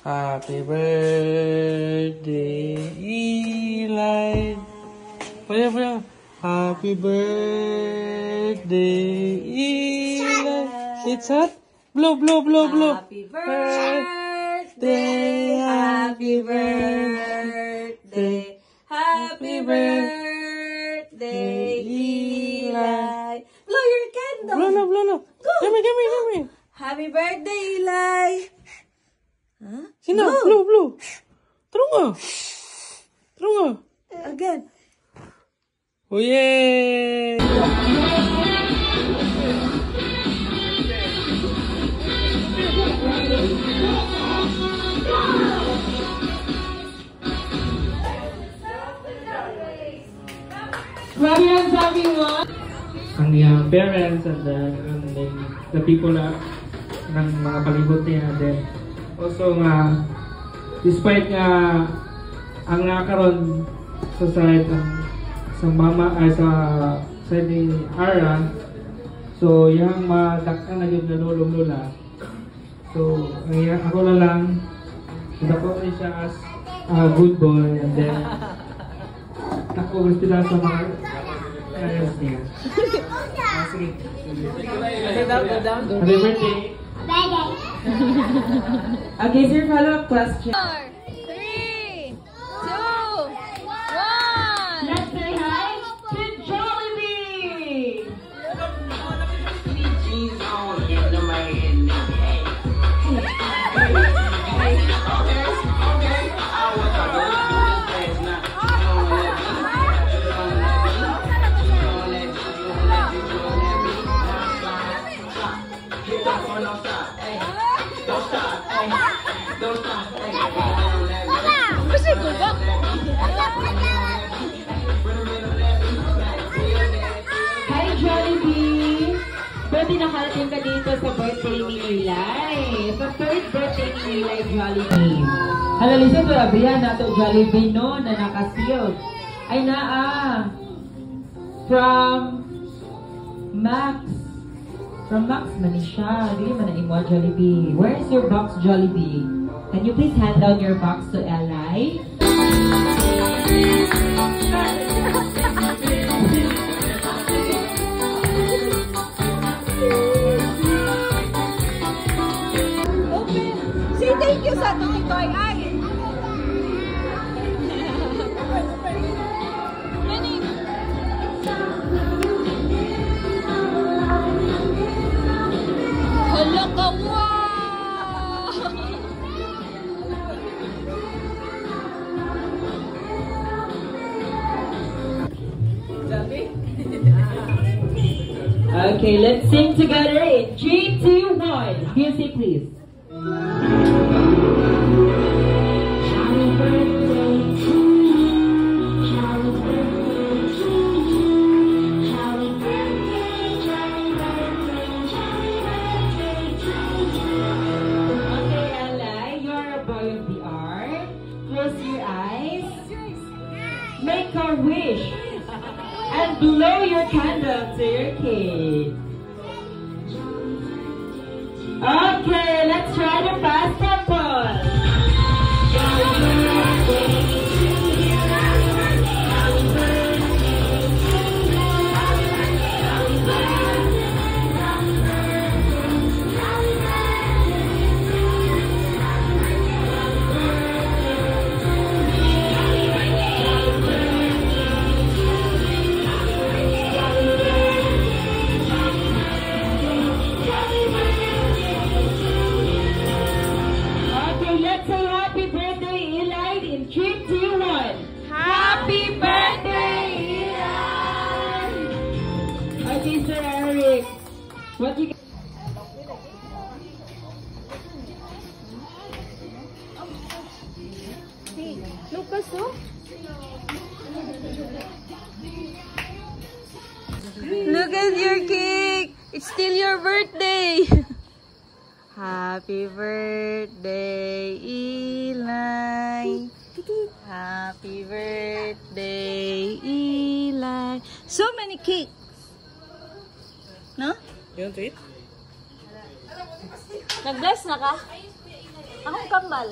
Happy birthday, Eli. Paya. Happy birthday, Eli. It's hot. Blow. Happy birthday, happy birthday, happy birthday, Eli. Blow your candle. Blow no. Go. Give me. Happy birthday, Eli. Huh? Sino? Blow. Terus nga. Again. Oh, yay! Ang iyang parents and then the people ng mga palibot niya. Then also nga, despite nga ang nakaroon sa side sa mama ay sa side ni Ara, so yung madaktan na yun na lolo-lola. So ako na lang, dako rin siya as a good boy and then ako respeta sa mga parents niya. Sige. Happy birthday! Okay, sir, follow-up question. 4, 3, 2, 1. Let's say hi to Jollibee! Hi Jollibee! Pwede nakarating ka dito sa birthday ni Eli. Sa third birthday ni Eli Jollibee. Halalisan to abrihan na to Jollibee no na nakasealed. Ay from Max. From Max man siya. Dili man na imo Jollibee. Where is your box Jollibee? Can you please hand down your box to Eli? Say thank you sa ating toy ay. Hala ka, wow! Okay, let's sing together in 3, 2, 1. Music, please. Make a wish and blow your candle to your kid. Okay, let's try the fast tempo. What you Hey, Lucas, oh? Look at your cake! It's still your birthday! Happy birthday, Eli! Happy birthday, Eli! So many cakes! No? You want to eat? Nag-bless na ka? Akong kambal.